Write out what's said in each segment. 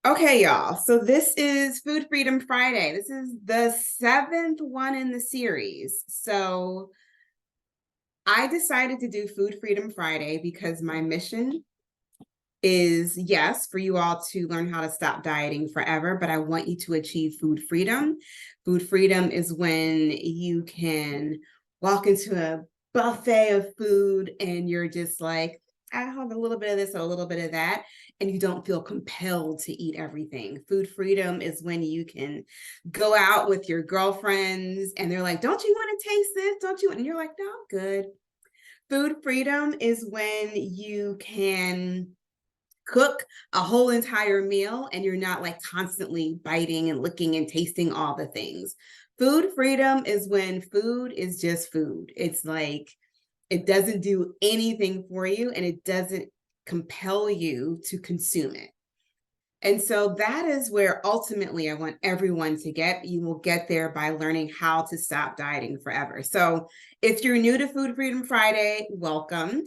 Okay, y'all. So this is Food Freedom Friday. This is the seventh one in the series. So I decided to do Food Freedom Friday because my mission is, yes, for you all to learn how to stop dieting forever, but I want you to achieve food freedom. Food freedom is when you can walk into a buffet of food and you're just like, I have a little bit of this or a little bit of that, and you don't feel compelled to eat everything. Food freedom is when you can go out with your girlfriends and they're like, don't you want to taste this? Don't you? And you're like, no, I'm good. Food freedom is when you can cook a whole entire meal and you're not like constantly biting and licking and tasting all the things. Food freedom is when food is just food. It's like it doesn't do anything for you and it doesn't compel you to consume it. And so that is where ultimately I want everyone to get. You will get there by learning how to stop dieting forever. So if you're new to Food Freedom Friday, welcome.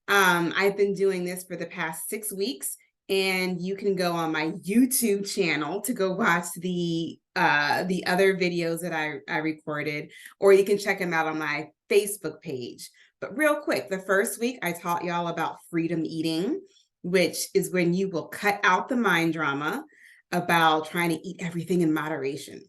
I've been doing this for the past 6 weeks, and you can go on my YouTube channel to go watch the other videos that I recorded, or you can check them out on my Facebook page. But real quick, the first week I taught y'all about freedom eating, which is when you will cut out the mind drama about trying to eat everything in moderation.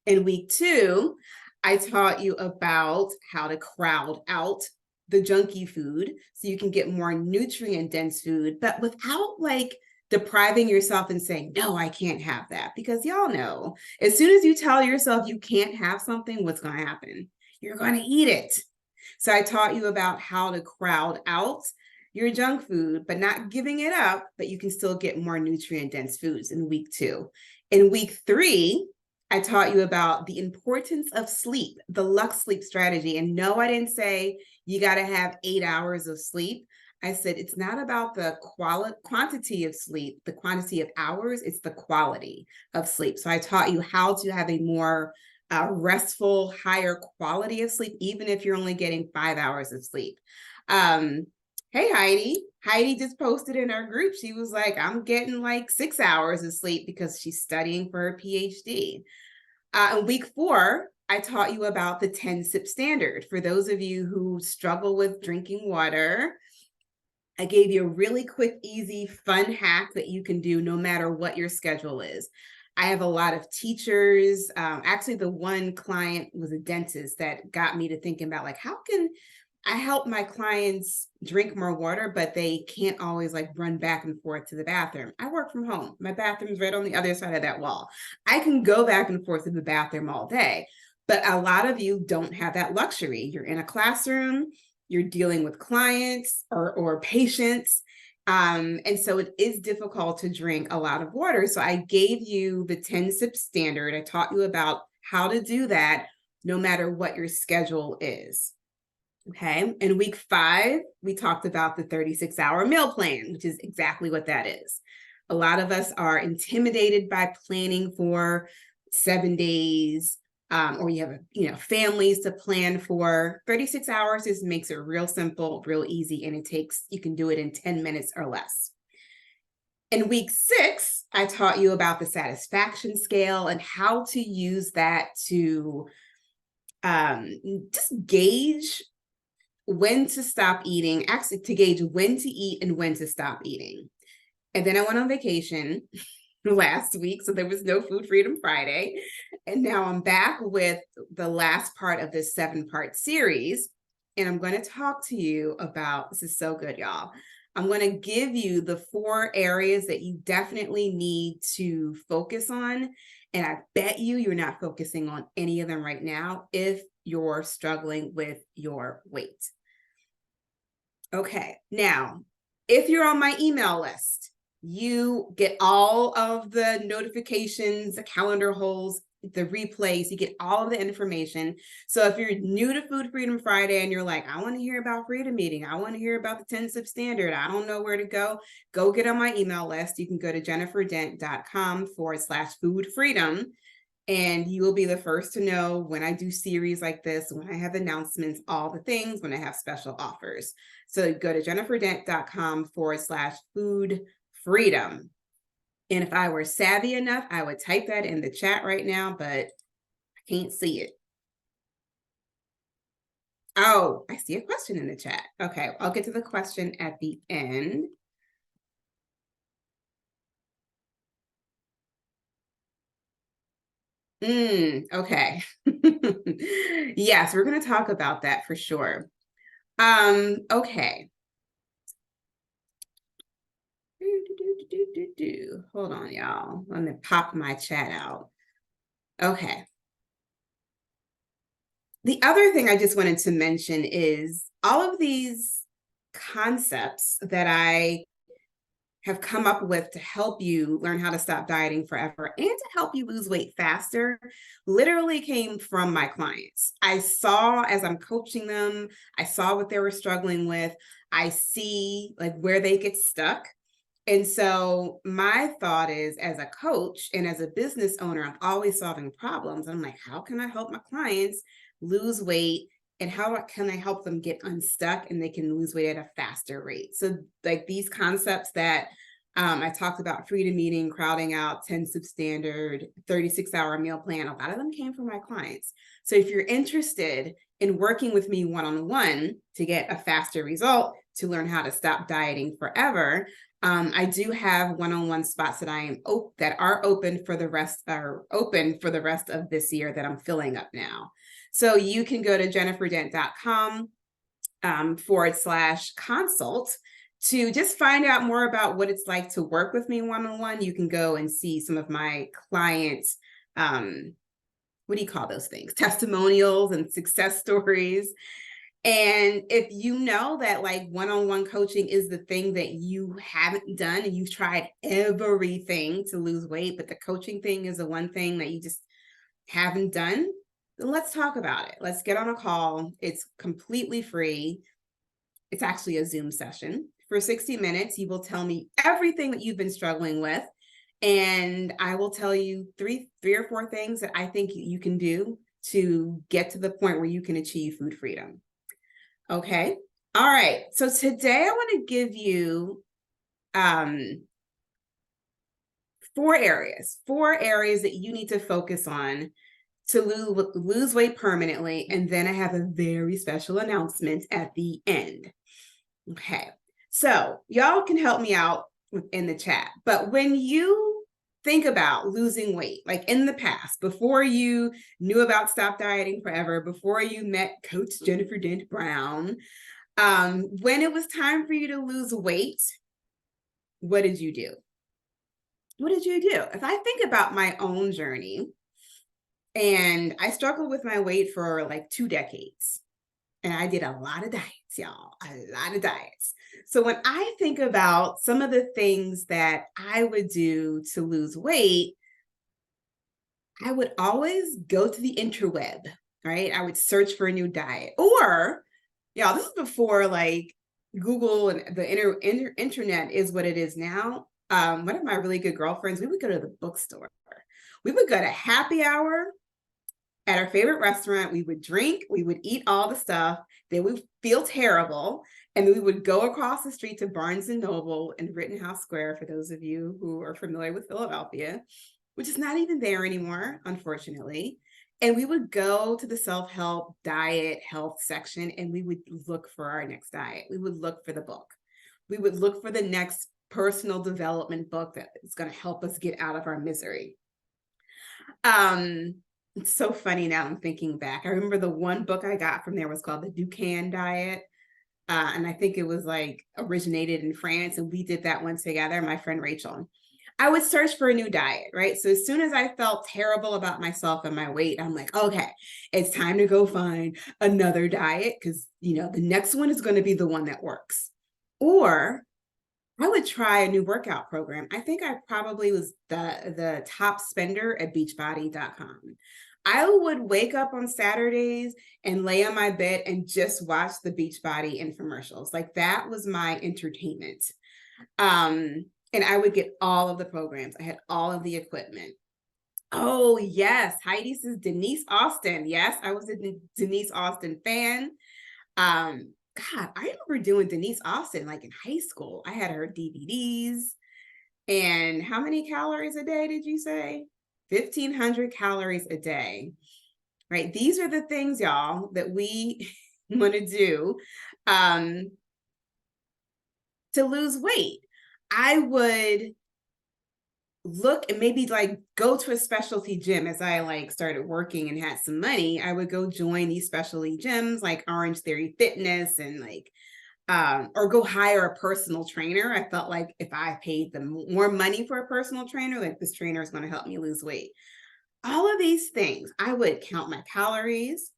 In week 2, I taught you about how to crowd out the junky food so you can get more nutrient dense food, but without like depriving yourself and saying, no, I can't have that. Because y'all know, as soon as you tell yourself you can't have something, what's going to happen? You're going to eat it. So I taught you about how to crowd out your junk food, but not giving it up, but you can still get more nutrient dense foods in week 2. In week 3, I taught you about the importance of sleep, the Lux sleep strategy. And no, I didn't say you got to have 8 hours of sleep. I said it's not about the quantity of sleep, the quantity of hours, it's the quality of sleep. So I taught you how to have a more restful, higher quality of sleep, even if you're only getting 5 hours of sleep. Hey, Heidi. Heidi just posted in our group. She was like, I'm getting like 6 hours of sleep because she's studying for her PhD. In week 4, I taught you about the 10-sip standard. For those of you who struggle with drinking water, I gave you a really quick, easy, fun hack that you can do no matter what your schedule is. I have a lot of teachers. Actually, the one client was a dentist that got me to thinking about like, how can I help my clients drink more water, but they can't always like run back and forth to the bathroom. I work from home. My bathroom's right on the other side of that wall. I can go back and forth to the bathroom all day, but a lot of you don't have that luxury. You're in a classroom, you're dealing with clients or patients. And so it is difficult to drink a lot of water. So I gave you the 10-sip standard. I taught you about how to do that no matter what your schedule is. Okay. In week 5, we talked about the 36-hour meal plan, which is exactly what that is. A lot of us are intimidated by planning for 7 days, or you have families to plan for. 36 hours just makes it real simple, real easy, and you can do it in 10 minutes or less. In week 6, I taught you about the satisfaction scale and how to use that to just gauge when to stop eating, actually to gauge when to eat and when to stop eating. And then I went on vacation last week, so there was no Food Freedom Friday. And now I'm back with the last part of this 7-part series. And I'm going to talk to you about, this is so good, y'all. I'm going to give you the 4 areas that you definitely need to focus on. And I bet you're not focusing on any of them right now if you're struggling with your weight. Okay, now, if you're on my email list, you get all of the notifications, the calendar holds, the replays, you get all of the information. So if you're new to Food Freedom Friday and you're like, I want to hear about freedom eating, I want to hear about the 10-sip standard, I don't know where to go get on my email list. You can go to jenniferdent.com/food freedom. And you will be the first to know when I do series like this, when I have announcements, all the things, when I have special offers. So go to jenniferdent.com/food freedom. And if I were savvy enough, I would type that in the chat right now, but I can't see it. Oh, I see a question in the chat. Okay, I'll get to the question at the end. Okay. Yes, we're going to talk about that for sure. Okay. Hold on, y'all. Let me pop my chat out. Okay. The other thing I just wanted to mention is all of these concepts that I have come up with to help you learn how to stop dieting forever and to help you lose weight faster literally came from my clients. I saw as I'm coaching them, I saw what they were struggling with. I see like where they get stuck. And so my thought is, as a coach and as a business owner, I'm always solving problems. I'm like, how can I help my clients lose weight? And how can I help them get unstuck and they can lose weight at a faster rate? So like these concepts that I talked about, freedom eating, crowding out, 10 substandard, 36-hour meal plan, a lot of them came from my clients. So if you're interested in working with me one-on-one to get a faster result, to learn how to stop dieting forever, I do have one-on-one spots that that are open for the rest of this year that I'm filling up now. So you can go to jenniferdent.com /consult to just find out more about what it's like to work with me one-on-one. You can go and see some of my clients, what do you call those things? Testimonials and success stories. And if you know that like one-on-one coaching is the thing that you haven't done and you've tried everything to lose weight, but the coaching thing is the one thing that you just haven't done, then let's talk about it. Let's get on a call. It's completely free. It's actually a Zoom session. For 60 minutes, you will tell me everything that you've been struggling with. And I will tell you three or four things that I think you can do to get to the point where you can achieve food freedom. Okay. All right. So today I want to give you four areas that you need to focus on to lose weight permanently. And then I have a very special announcement at the end. Okay. So y'all can help me out in the chat. But when you think about losing weight, like in the past, before you knew about Stop Dieting Forever, before you met Coach Jennifer Dent Brown, when it was time for you to lose weight, what did you do? What did you do? If I think about my own journey, and I struggled with my weight for like 2 decades, and I did a lot of diets, y'all, a lot of diets. So when I think about some of the things that I would do to lose weight, I would always go to the interweb, right? I would search for a new diet. Or, y'all, this is before like Google and the internet is what it is now. One of my really good girlfriends, we would go to the bookstore. We would go to happy hour at our favorite restaurant. We would drink, we would eat all the stuff, then we would feel terrible. And then we would go across the street to Barnes and Noble in Rittenhouse Square, for those of you who are familiar with Philadelphia, which is not even there anymore, unfortunately. And we would go to the self-help diet health section and we would look for our next diet. We would look for the book. We would look for the next personal development book that is going to help us get out of our misery. It's so funny now I'm thinking back. I remember the one book I got from there was called The Dukan Diet. And I think it was like originated in France. And we did that one together, my friend Rachel. I would search for a new diet, right? So as soon as I felt terrible about myself and my weight, I'm like, okay, it's time to go find another diet because, you know, the next one is going to be the one that works. Or I would try a new workout program. I think I probably was the top spender at beachbody.com. I would wake up on Saturdays and lay on my bed and just watch the Beachbody infomercials. Like that was my entertainment. And I would get all of the programs. I had all of the equipment. Oh, yes. Heidi says Denise Austin. Yes, I was a Denise Austin fan. God, I remember doing Denise Austin like in high school. I had her DVDs. And how many calories a day did you say? 1,500 calories a day, right? These are the things, y'all, that we want to do to lose weight. I would look and maybe like go to a specialty gym as I like started working and had some money. I would go join these specialty gyms like Orange Theory Fitness and like or go hire a personal trainer. I felt like if I paid them more money for a personal trainer, like this trainer is going to help me lose weight. All of these things, I would count my calories.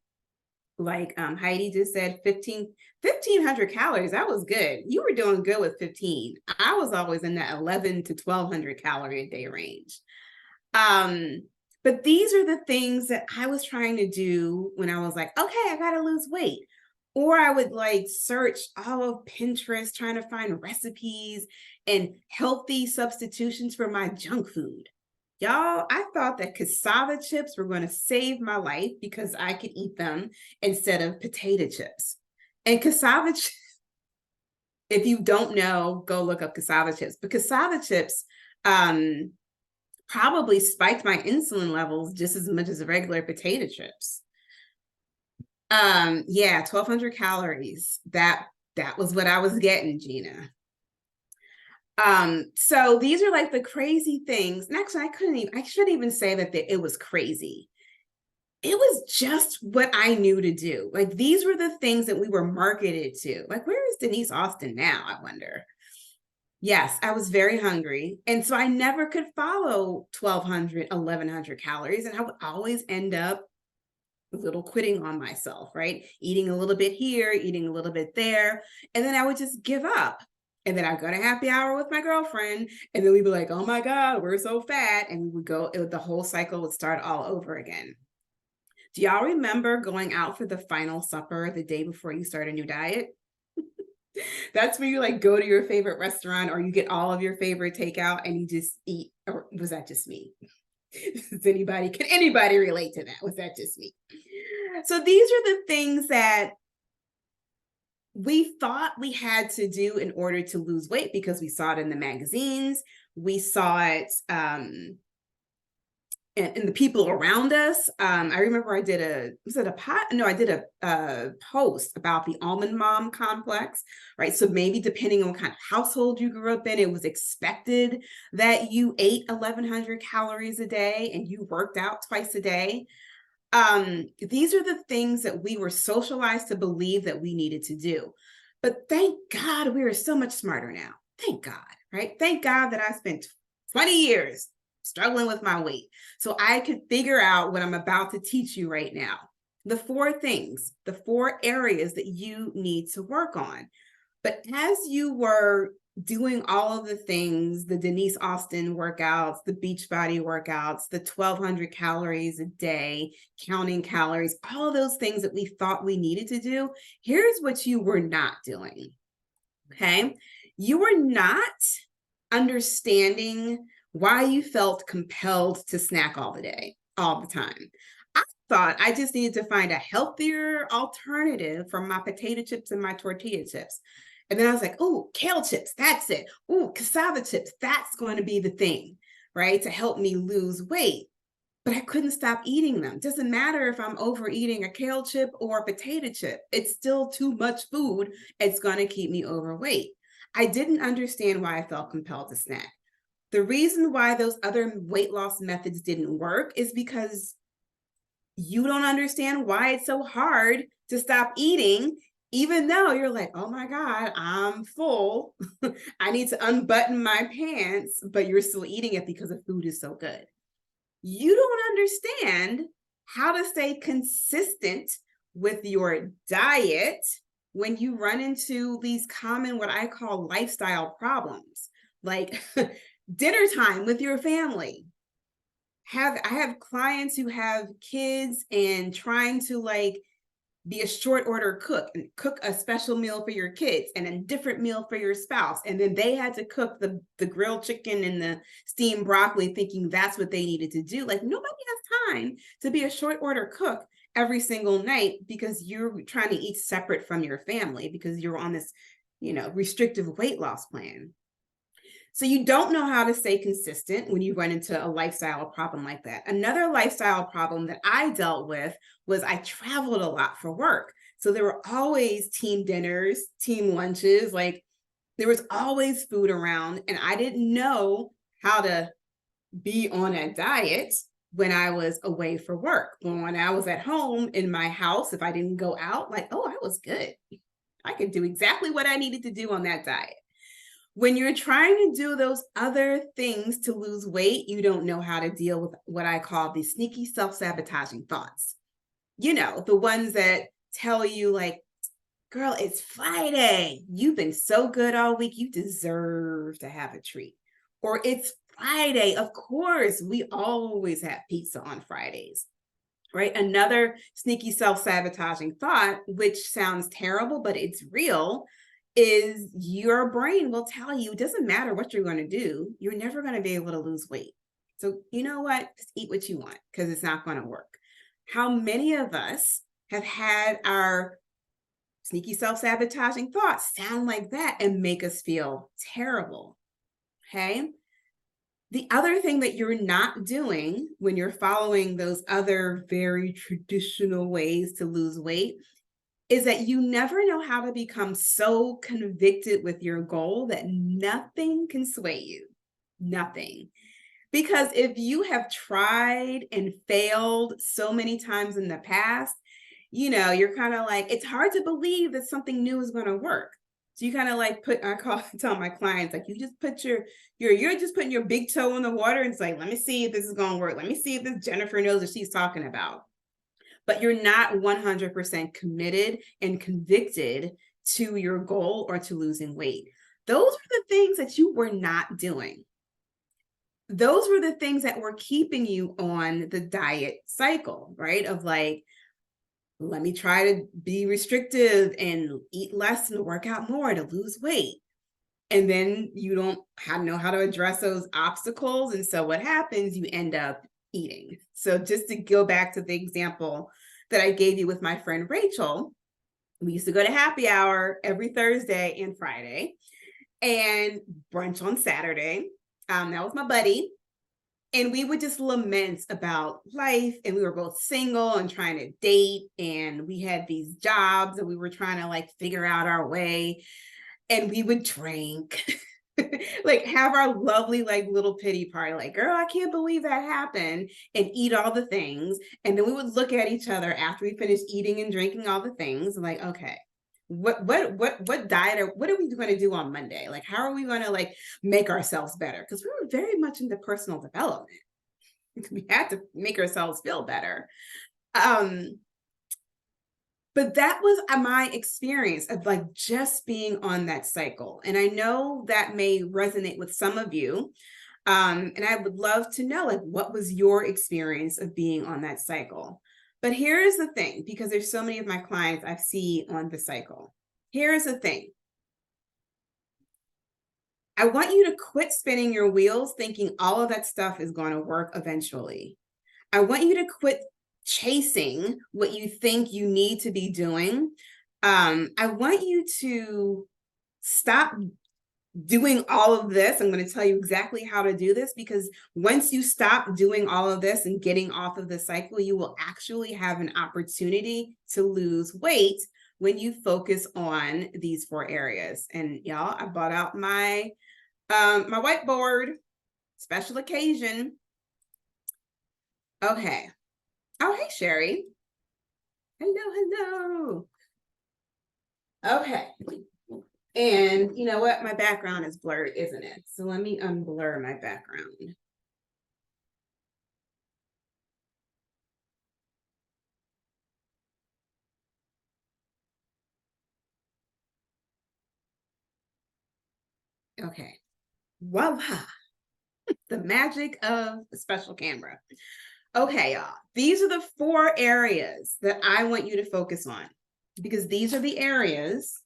Like Heidi just said, 1,500 calories. That was good. You were doing good with 15. I was always in that 11 to 1,200 calorie a day range. But these are the things that I was trying to do when I was like, okay, I got to lose weight. Or I would like search all of Pinterest trying to find recipes and healthy substitutions for my junk food. Y'all, I thought that cassava chips were going to save my life because I could eat them instead of potato chips. And cassava chips, if you don't know, go look up cassava chips. But cassava chips probably spiked my insulin levels just as much as regular potato chips. Yeah, 1,200 calories. That was what I was getting, Gina. So these are like the crazy things. And actually, I shouldn't even say that it was crazy. It was just what I knew to do. Like these were the things that we were marketed to. Like, where is Denise Austin now? I wonder. Yes, I was very hungry. And so I never could follow 1,200, 1,100 calories. And I would always end up a little quitting on myself, right? Eating a little bit here, eating a little bit there. And then I would just give up. And then I'd go to happy hour with my girlfriend. And then we'd be like, oh my God, we're so fat. And we would go, the whole cycle would start all over again. Do y'all remember going out for the final supper the day before you start a new diet? That's where you like go to your favorite restaurant or you get all of your favorite takeout and you just eat. Or was that just me? Can anybody relate to that? Was that just me? So these are the things that we thought we had to do in order to lose weight because we saw it in the magazines. We saw it and the people around us. I remember I did a post about the almond mom complex, right? So maybe depending on what kind of household you grew up in, it was expected that you ate 1,100 calories a day and you worked out twice a day. These are the things that we were socialized to believe that we needed to do. But thank God we are so much smarter now. Thank God, right? Thank God that I spent 20 years struggling with my weight so I could figure out what I'm about to teach you right now. The 4 things, the 4 areas that you need to work on. But as you were doing all of the things, the Denise Austin workouts, the Beachbody workouts, the 1,200 calories a day, counting calories, all of those things that we thought we needed to do, here's what you were not doing, okay? You were not understanding why you felt compelled to snack all the time. I thought I just needed to find a healthier alternative from my potato chips and my tortilla chips. And then I was like, oh, kale chips, that's it. Oh, cassava chips, that's going to be the thing, right? To help me lose weight. But I couldn't stop eating them. Doesn't matter if I'm overeating a kale chip or a potato chip. It's still too much food. It's going to keep me overweight. I didn't understand why I felt compelled to snack. The reason why those other weight loss methods didn't work is because you don't understand why it's so hard to stop eating, even though you're like, oh my God, I'm full. I need to unbutton my pants, but you're still eating it because the food is so good. You don't understand how to stay consistent with your diet when you run into these common, what I call lifestyle problems, like dinner time with your family. I have clients who have kids and trying to like be a short order cook and cook a special meal for your kids and a different meal for your spouse. And then they had to cook the grilled chicken and the steamed broccoli thinking that's what they needed to do. Like nobody has time to be a short order cook every single night because you're trying to eat separate from your family because you're on this, restrictive weight loss plan. So you don't know how to stay consistent when you run into a lifestyle problem like that. Another lifestyle problem that I dealt with was I traveled a lot for work. So there were always team dinners, team lunches, like there was always food around, and I didn't know how to be on a diet when I was away for work. When I was at home in my house, if I didn't go out, like, oh, I was good. I could do exactly what I needed to do on that diet. When you're trying to do those other things to lose weight, you don't know how to deal with what I call the sneaky self-sabotaging thoughts. You know, the ones that tell you, like, girl, it's Friday. You've been so good all week. You deserve to have a treat. Or it's Friday. Of course, we always have pizza on Fridays, right? Another sneaky self-sabotaging thought, which sounds terrible, but it's real, is your brain will tell you it doesn't matter what you're going to do, you're never going to be able to lose weight. So, you know what? Just eat what you want because it's not going to work. How many of us have had our sneaky self-sabotaging thoughts sound like that and make us feel terrible? Okay. The other thing that you're not doing when you're following those other very traditional ways to lose weight is that you never know how to become so convicted with your goal that nothing can sway you. Nothing. Because if you have tried and failed so many times in the past, you know, you're kind of like, it's hard to believe that something new is going to work. So you kind of like tell my clients, like, you just put you're just putting your big toe in the water and it's like, let me see if this is going to work. Let me see if this Jennifer knows what she's talking about. But you're not 100% committed and convicted to your goal or to losing weight. Those are the things that you were not doing. Those were the things that were keeping you on the diet cycle, right? Of like, let me try to be restrictive and eat less and work out more to lose weight. And then you don't know how to address those obstacles. And so what happens, you end up eating. So just to go back to the example that I gave you with my friend Rachel, we used to go to happy hour every Thursday and Friday and brunch on Saturday. That was my buddy. And we would just lament about life. And we were both single and trying to date. And we had these jobs and we were trying to like figure out our way. And we would drink, like have our lovely, like little pity party, like, girl, I can't believe that happened, and eat all the things. And then we would look at each other after we finished eating and drinking all the things, like, okay, what diet or what are we going to do on Monday? Like, how are we going to like make ourselves better? Because we were very much into personal development. We had to make ourselves feel better. But that was my experience of like just being on that cycle. And I know that may resonate with some of you. And I would love to know, like, what was your experience of being on that cycle? But here's the thing, because there's so many of my clients I see on the cycle. Here's the thing. I want you to quit spinning your wheels thinking all of that stuff is going to work eventually. I want you to quit chasing what you think you need to be doing. I want you to stop doing all of this. I'm going to tell you exactly how to do this, because once you stop doing all of this and getting off of the cycle, you will actually have an opportunity to lose weight when you focus on these 4 areas. And y'all, I brought out my my whiteboard, special occasion. Okay. Oh, hey, Sherry. Hello. Okay. And you know what? My background is blurred, isn't it? So let me unblur my background. Okay. Voila. The magic of a special camera. Okay, y'all. These are the 4 areas that I want you to focus on, because these are the areas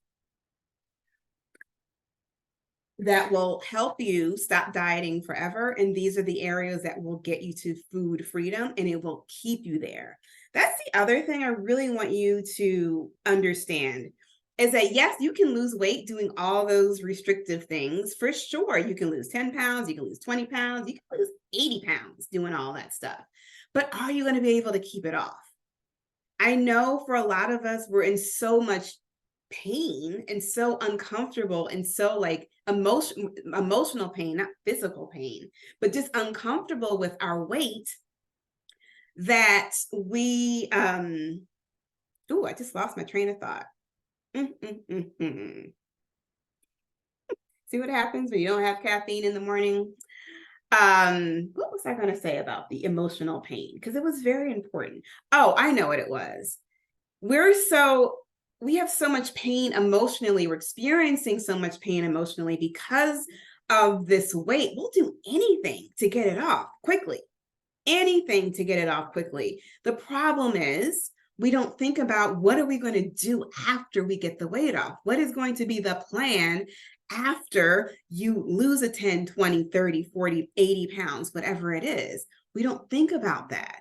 that will help you stop dieting forever. And these are the areas that will get you to food freedom, and it will keep you there. That's the other thing I really want you to understand is that yes, you can lose weight doing all those restrictive things for sure. You can lose 10 pounds, you can lose 20 pounds, you can lose 80 pounds doing all that stuff. But are you going to be able to keep it off? I know for a lot of us, we're in so much pain and so uncomfortable and so like emotional pain, not physical pain, but just uncomfortable with our weight that we ooh, I just lost my train of thought. See what happens when you don't have caffeine in the morning? What was I going to say about the emotional pain? Because it was very important. Oh, I know what it was. We have so much pain emotionally. We're experiencing so much pain emotionally because of this weight. We'll do anything to get it off quickly. Anything to get it off quickly. The problem is we don't think about what are we going to do after we get the weight off? What is going to be the plan after you lose a 10, 20, 30, 40, 80 pounds, whatever it is? We don't think about that.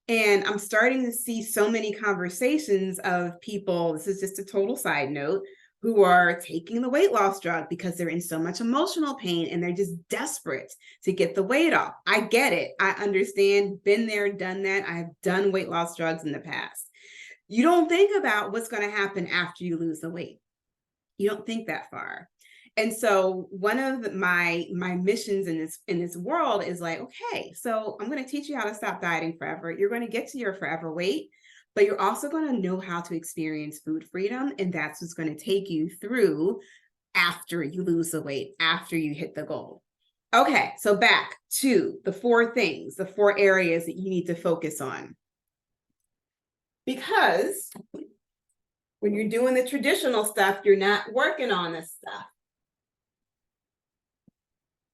And I'm starting to see so many conversations of people, this is just a total side note, who are taking the weight loss drug because they're in so much emotional pain and they're just desperate to get the weight off. I get it. I understand, been there, done that. I've done weight loss drugs in the past. You don't think about what's going to happen after you lose the weight. You don't think that far. And so one of my missions in this world is like, okay, so I'm going to teach you how to stop dieting forever. You're going to get to your forever weight, but you're also going to know how to experience food freedom. And that's what's going to take you through after you lose the weight, after you hit the goal. Okay, so back to the 4 things, the 4 areas that you need to focus on. Because when you're doing the traditional stuff, you're not working on this stuff.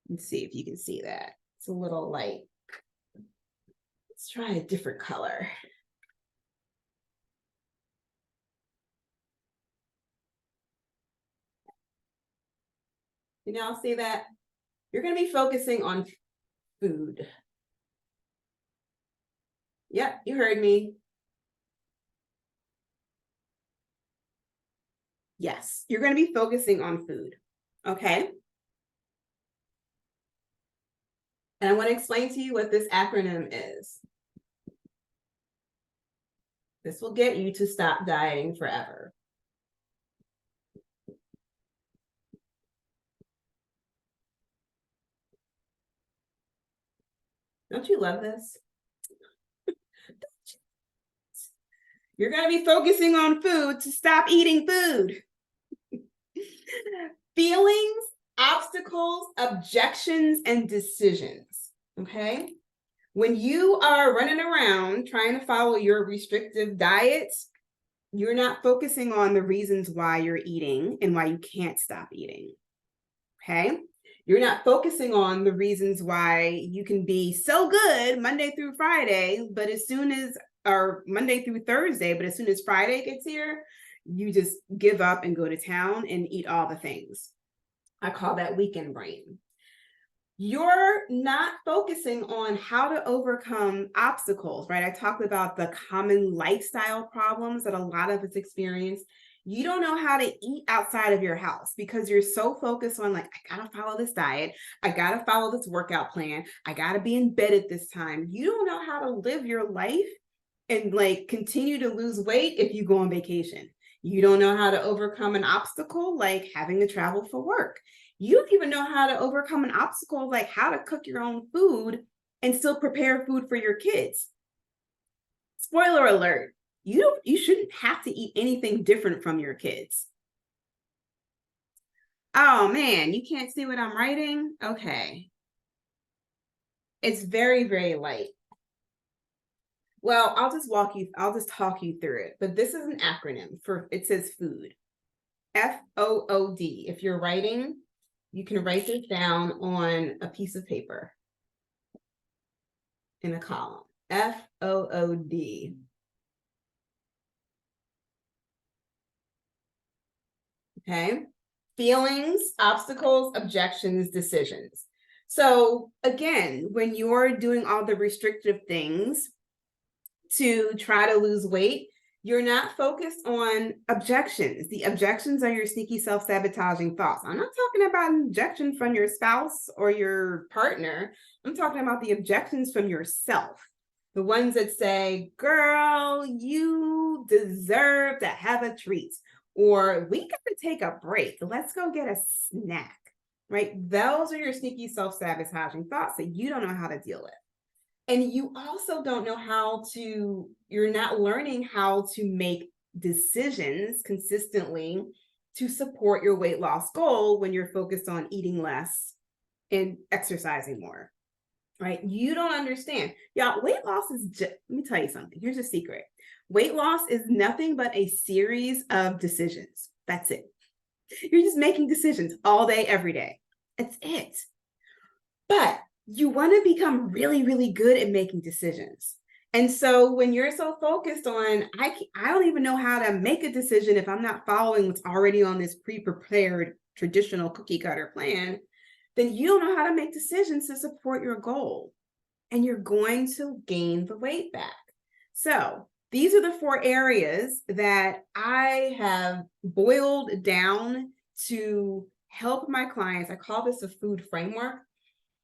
Let's see if you can see that. It's a little light. Let's try a different color. You now see that? You're going to be focusing on food. Yep, you heard me. Yes, you're going to be focusing on food. Okay. And I want to explain to you what this acronym is. This will get you to stop dieting forever. Don't you love this? You're going to be focusing on food to stop eating food. Feelings, obstacles, objections, and decisions. Okay. When you are running around trying to follow your restrictive diet, you're not focusing on the reasons why you're eating and why you can't stop eating. Okay. You're not focusing on the reasons why you can be so good Monday through Friday, but as soon as, or Monday through Thursday, but as soon as Friday gets here, you just give up and go to town and eat all the things. I call that weekend brain. You're not focusing on how to overcome obstacles, right? I talked about the common lifestyle problems that a lot of us experience. You don't know how to eat outside of your house because you're so focused on like, I gotta follow this diet. I gotta follow this workout plan. I gotta be in bed at this time. You don't know how to live your life and like continue to lose weight if you go on vacation. You don't know how to overcome an obstacle like having to travel for work. You don't even know how to overcome an obstacle like how to cook your own food and still prepare food for your kids. Spoiler alert, you shouldn't have to eat anything different from your kids. Oh man, you can't see what I'm writing? Okay. It's very, very light. Well, I'll just talk you through it. But this is an acronym for, it says food. FOOD. If you're writing, you can write this down on a piece of paper in a column. FOOD. Okay. Feelings, obstacles, objections, decisions. So again, when you're doing all the restrictive things to try to lose weight, You're not focused on objections. The objections are your sneaky self-sabotaging thoughts. I'm not talking about objections from your spouse or your partner. I'm talking about the objections from yourself. The ones that say, girl, you deserve to have a treat. Or we got to take a break. Let's go get a snack, right? Those are your sneaky self-sabotaging thoughts that you don't know how to deal with. And you also don't know you're not learning how to make decisions consistently to support your weight loss goal when you're focused on eating less and exercising more, right? You don't understand. Y'all, weight loss is just, let me tell you something. Here's a secret. Weight loss is nothing but a series of decisions. That's it. You're just making decisions all day, every day. That's it. But you want to become really, really good at making decisions. And so when you're so focused on, I don't even know how to make a decision if I'm not following what's already on this pre-prepared traditional cookie cutter plan, then you don't know how to make decisions to support your goal. And you're going to gain the weight back. So these are the 4 areas that I have boiled down to help my clients. I call this a food framework.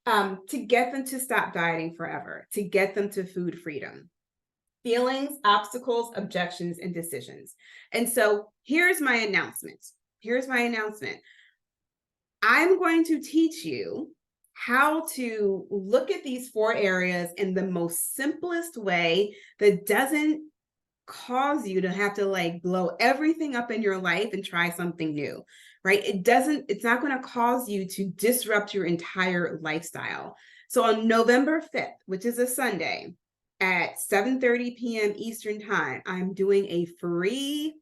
To get them to stop dieting forever, to get them to food freedom. Feelings, obstacles, objections, and decisions. And so here's my announcement. I'm going to teach you how to look at these 4 areas in the most simplest way that doesn't cause you to have to like blow everything up in your life and try something new, right? It's not going to cause you to disrupt your entire lifestyle. So on November 5th, which is a Sunday at 7:30 p.m. Eastern time, I'm doing a free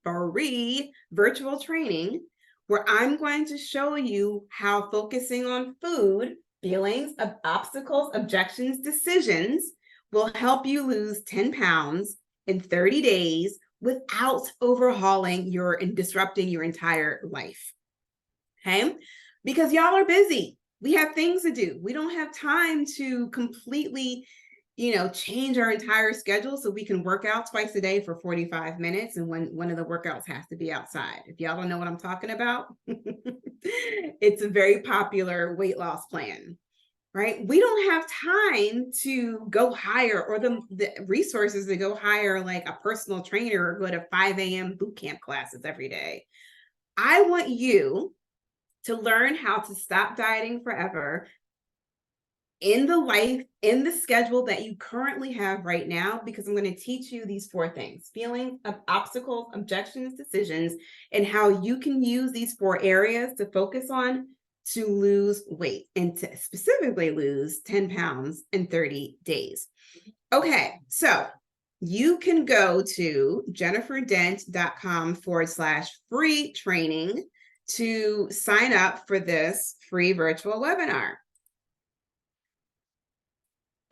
virtual training where I'm going to show you how focusing on food, feelings, obstacles, objections, decisions will help you lose 10 pounds in 30 days without overhauling and disrupting your entire life. Okay? Because y'all are busy. We have things to do. We don't have time to completely, change our entire schedule so we can work out twice a day for 45 minutes. And one of the workouts has to be outside. If y'all don't know what I'm talking about, it's a very popular weight loss plan. Right? We don't have time to go hire or the resources to go hire like a personal trainer or go to 5 a.m. boot camp classes every day. I want you to learn how to stop dieting forever in the schedule that you currently have right now, because I'm going to teach you these 4 things: feelings, obstacles, objections, decisions, and how you can use these 4 areas to focus on to lose weight and to specifically lose 10 pounds in 30 days. Okay, so you can go to jenniferdent.com/free training to sign up for this free virtual webinar.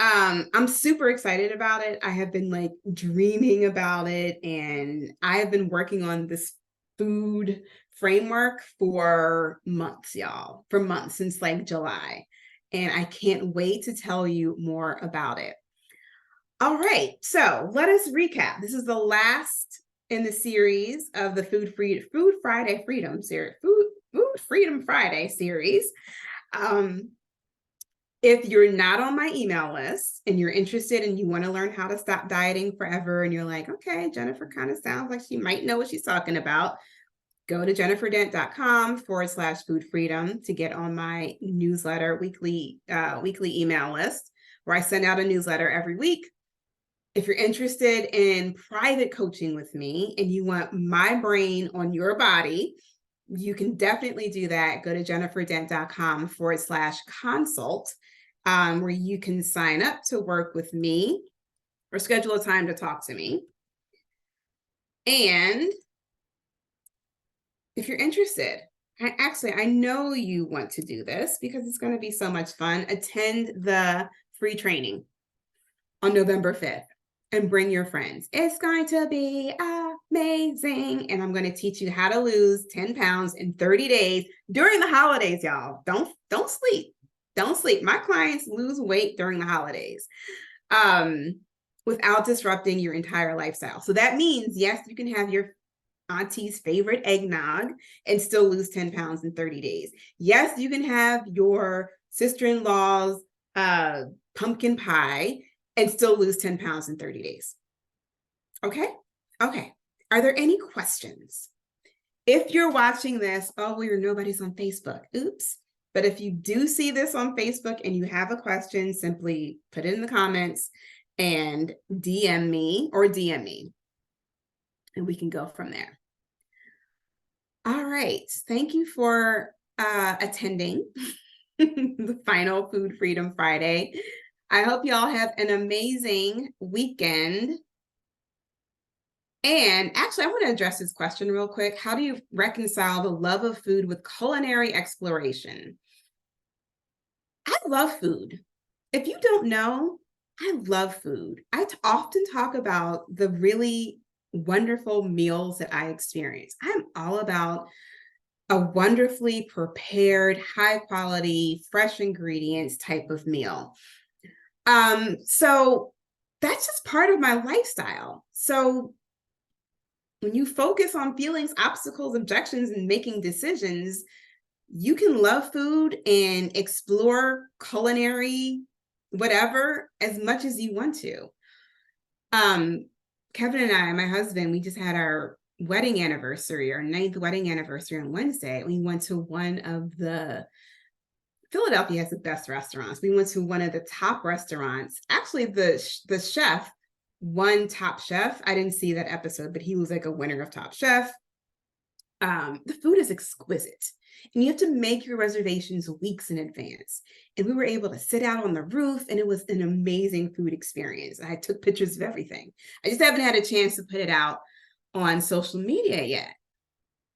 I'm super excited about it. I have been like dreaming about it, and I have been working on this food framework for months, y'all, for months, since like July. And I can't wait to tell you more about it. All right, so let us recap. This is the last in the series of the Food Friday Freedom series, Food Freedom Friday series. If you're not on my email list and you're interested and you want to learn how to stop dieting forever, and you're like, okay, Jennifer kind of sounds like she might know what she's talking about, go to jenniferdent.com/food freedom to get on my newsletter, weekly email list, where I send out a newsletter every week. If you're interested in private coaching with me and you want my brain on your body, you can definitely do that. Go to jenniferdent.com/consult, where you can sign up to work with me or schedule a time to talk to me. And if you're interested, I know you want to do this because it's going to be so much fun. Attend the free training on November 5th and bring your friends. It's going to be amazing. And I'm going to teach you how to lose 10 pounds in 30 days during the holidays, y'all. Don't sleep. Don't sleep. My clients lose weight during the holidays. without disrupting your entire lifestyle. So that means, yes, you can have your auntie's favorite eggnog and still lose 10 pounds in 30 days. Yes, you can have your sister-in-law's pumpkin pie and still lose 10 pounds in 30 days. Okay? Okay. Are there any questions? If you're watching this, oh, nobody's on Facebook. Oops. But if you do see this on Facebook and you have a question, simply put it in the comments and DM me, and we can go from there. All right. Thank you for attending the final Food Freedom Friday. I hope y'all have an amazing weekend. And actually, I want to address this question real quick. How do you reconcile the love of food with culinary exploration? I love food. If you don't know, I love food. I often talk about the really wonderful meals that I experience. I'm all about a wonderfully prepared, high quality, fresh ingredients type of meal. So that's just part of my lifestyle. So when you focus on feelings, obstacles, objections, and making decisions, you can love food and explore culinary whatever as much as you want to. Kevin and I, my husband, we just had our wedding anniversary, our 9th wedding anniversary on Wednesday. We went to one of Philadelphia has the best restaurants. We went to one of the top restaurants. Actually, the chef won Top Chef. I didn't see that episode, but he was like a winner of Top Chef. The food is exquisite. And you have to make your reservations weeks in advance. And we were able to sit out on the roof, and it was an amazing food experience. I took pictures of everything. I just haven't had a chance to put it out on social media yet.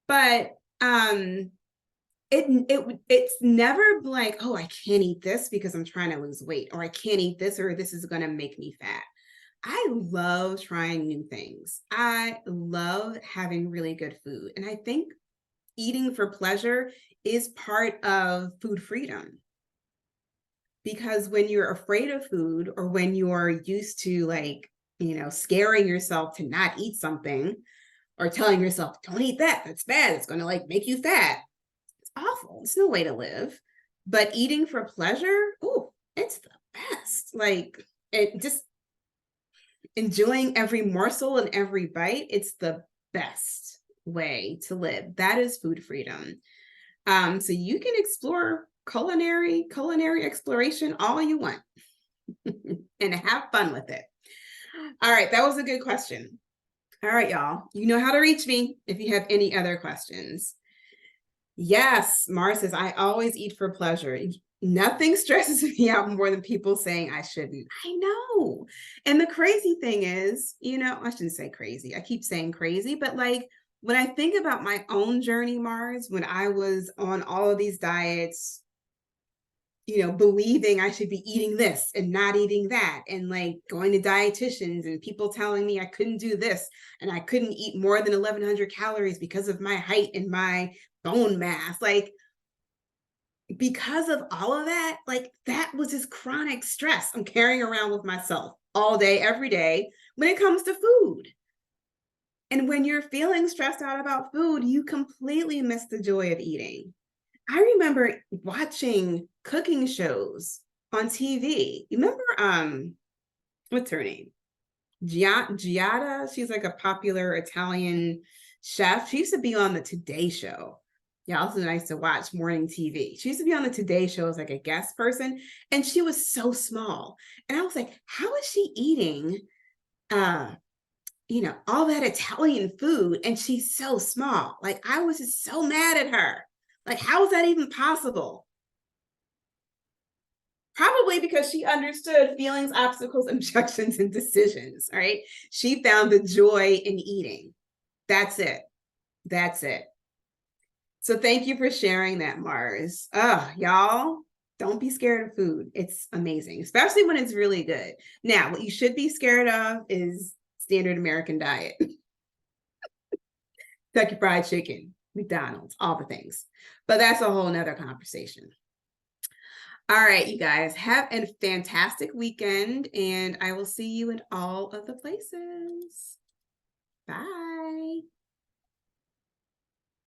But it's never like, oh, I can't eat this because I'm trying to lose weight, or I can't eat this, or this is going to make me fat. I love trying new things. I love having really good food. And I think eating for pleasure is part of food freedom. Because when you're afraid of food, or when you're used to scaring yourself to not eat something, or telling yourself, don't eat that, that's bad, it's going to make you fat. It's awful. It's no way to live. But eating for pleasure, it's the best. It just enjoying every morsel and every bite, it's the best way to live. That is food freedom. So you can explore culinary exploration all you want and have fun with it. All right, that was a good question. All right, y'all, you know how to reach me if you have any other questions. Yes, Mara says, I always eat for pleasure. Nothing stresses me out more than people saying I shouldn't. I know. And the crazy thing is, I shouldn't say crazy. I keep saying crazy, but when I think about my own journey, Mars, when I was on all of these diets, believing I should be eating this and not eating that, and going to dietitians and people telling me I couldn't do this and I couldn't eat more than 1,100 calories because of my height and my bone mass. Because of all of that, that was just chronic stress I'm carrying around with myself all day, every day when it comes to food. And when you're feeling stressed out about food, you completely miss the joy of eating. I remember watching cooking shows on TV. You remember, what's her name? Giada. She's like a popular Italian chef. She used to be on the Today Show. Yeah, also nice to watch morning TV. She used to be on the Today Show as a guest person, and she was so small. And I was like, how is she eating, all that Italian food, and she's so small? I was just so mad at her. How is that even possible? Probably because she understood feelings, obstacles, objections, and decisions, right? She found the joy in eating. That's it. That's it. So thank you for sharing that, Mars. Y'all, don't be scared of food. It's amazing, especially when it's really good. Now, what you should be scared of is standard American diet. Kentucky Fried Chicken, McDonald's, all the things. But that's a whole nother conversation. All right, you guys, have a fantastic weekend, and I will see you in all of the places. Bye.